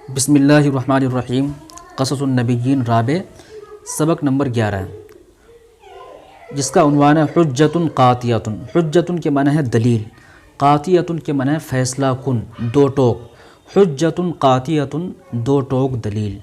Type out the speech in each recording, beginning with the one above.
بسم اللہ الرحمن الرحیم۔ قصص النبیین رابع، سبق نمبر 11، جس کا عنوان ہے حجۃ قاطعۃ۔ حجۃ کے معنی ہے دلیل، قاطعۃ کے معنی ہے فیصلہ کن، دو ٹوک۔ حجۃ قاطعۃ، دو ٹوک دلیل۔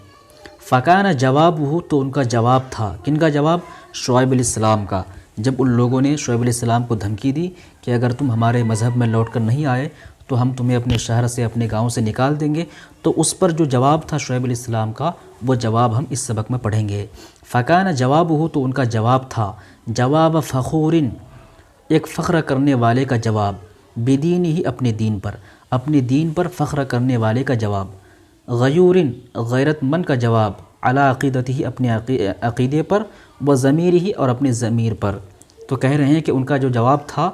فکان جوابہ، تو ان کا جواب تھا، کن کا جواب؟ شعیب علیہ السلام کا۔ جب ان لوگوں نے شعیب علیہ السلام کو دھمکی دی کہ اگر تم ہمارے مذہب میں لوٹ کر نہیں آئے تو ہم تمہیں اپنے شہر سے، اپنے گاؤں سے نکال دیں گے، تو اس پر جو جواب تھا شعیب علیہ السلام کا، وہ جواب ہم اس سبق میں پڑھیں گے۔ فکان جوابہ، تو ان کا جواب تھا، جواب فخور، ایک فخر کرنے والے کا جواب، بدین ہی، اپنے دین پر، اپنے دین پر فخر کرنے والے کا جواب، غیور، غیرت مند کا جواب، علی عقیدتہ، اپنے عقیدے پر، و ضمیر ہی، اور اپنے ضمیر پر۔ تو کہہ رہے ہیں کہ ان کا جو جواب تھا،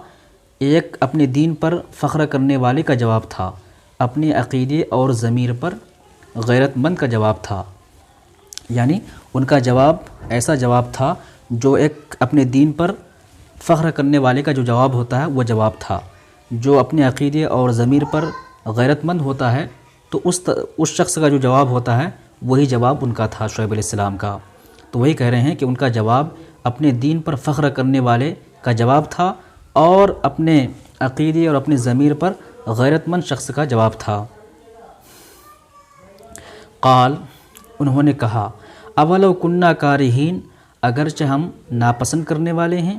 ایک اپنے دین پر فخر کرنے والے کا جواب تھا، اپنے عقیدے اور ضمیر پر غیرت مند کا جواب تھا۔ یعنی ان کا جواب ایسا جواب تھا جو ایک اپنے دین پر فخر کرنے والے کا جو جواب ہوتا ہے وہ جواب تھا۔ جو اپنے عقیدے اور ضمیر پر غیرت مند ہوتا ہے تو اس شخص کا جو جواب ہوتا ہے وہی جواب ان کا تھا، شعیب علیہ السلام کا۔ تو وہی کہہ رہے ہیں کہ ان کا جواب اپنے دین پر فخر کرنے والے کا جواب تھا اور اپنے عقیدے اور اپنے ضمیر پر غیرت مند شخص کا جواب تھا۔ قال، انہوں نے کہا، اولو کننا کارہین، اگرچہ ہم ناپسند کرنے والے ہیں،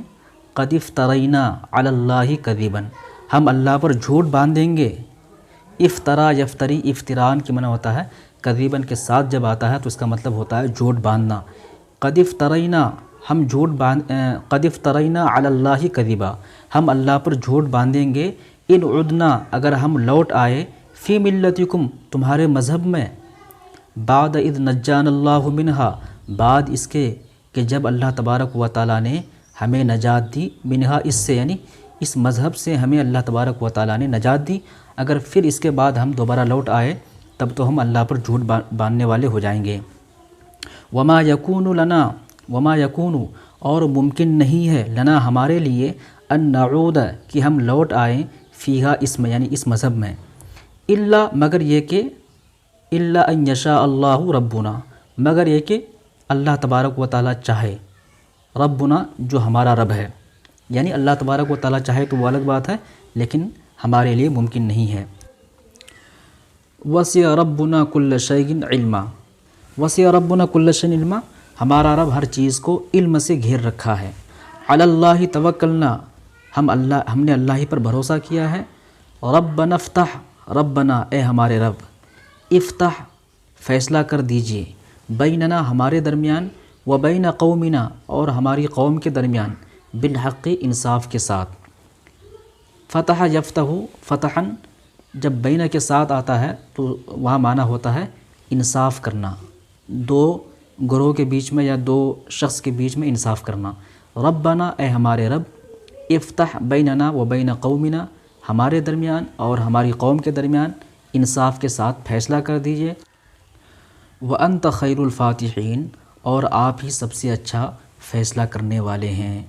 قد افترینا علی اللہ کذبا، ہم اللہ پر جھوٹ باندھیں گے۔ افطرا یفتری، افتران کی معنی ہوتا ہے کذباً کے ساتھ جب آتا ہے تو اس کا مطلب ہوتا ہے جھوٹ باندھنا۔ قد افترینا، ہم قد افترینا علی اللہ کذبا، ہم اللہ پر جھوٹ باندھیں گے، ان عدنا، اگر ہم لوٹ آئے، فی ملتکم، تمہارے مذہب میں، بعد اذ نجانا اللہ منہا، بعد اس کے کہ جب اللہ تبارک و تعالیٰ نے ہمیں نجات دی، منہا، اس سے، یعنی اس مذہب سے ہمیں اللہ تبارک و تعالیٰ نے نجات دی، اگر پھر اس کے بعد ہم دوبارہ لوٹ آئے تب تو ہم اللہ پر جھوٹ باندھنے والے ہو جائیں گے۔ وما یکون لنا، وما یکون، اور ممکن نہیں ہے، لنا، ہمارے لیے، ان نعود، کہ ہم لوٹ آئیں، فیہا، اس میں، یعنی اس مذہب میں، الا، مگر یہ کہ، الا ان یشاء اللہ ربنا، مگر یہ کہ اللہ تبارک و تعالیٰ چاہے، ربنا، جو ہمارا رب ہے، یعنی اللہ تبارک و تعالیٰ چاہے تو وہ الگ بات ہے، لیکن ہمارے لیے ممکن نہیں ہے۔ وسع ربنا کل شیء علما، وسع ربنا کل شیء علما، ہمارا رب ہر چیز کو علم سے گھیر رکھا ہے۔ علی اللہ توکلنا، ہم نے اللہ ہی پر بھروسہ کیا ہے۔ ربنا افتح، ربنا، اے ہمارے رب، افتح، فیصلہ کر دیجئے، بیننا، ہمارے درمیان، و بین قومنا، اور ہماری قوم کے درمیان، بالحق، انصاف کے ساتھ۔ فتح یفتح، فتحا، جب بینہ کے ساتھ آتا ہے تو وہاں معنی ہوتا ہے انصاف کرنا، دو گروہ کے بیچ میں یا دو شخص کے بیچ میں انصاف کرنا۔ ربنا، اے ہمارے رب، افتح بیننا و بین قومنا، ہمارے درمیان اور ہماری قوم کے درمیان انصاف کے ساتھ فیصلہ کر دیجئے۔ وانت خیر الفاتحین، اور آپ ہی سب سے اچھا فیصلہ کرنے والے ہیں۔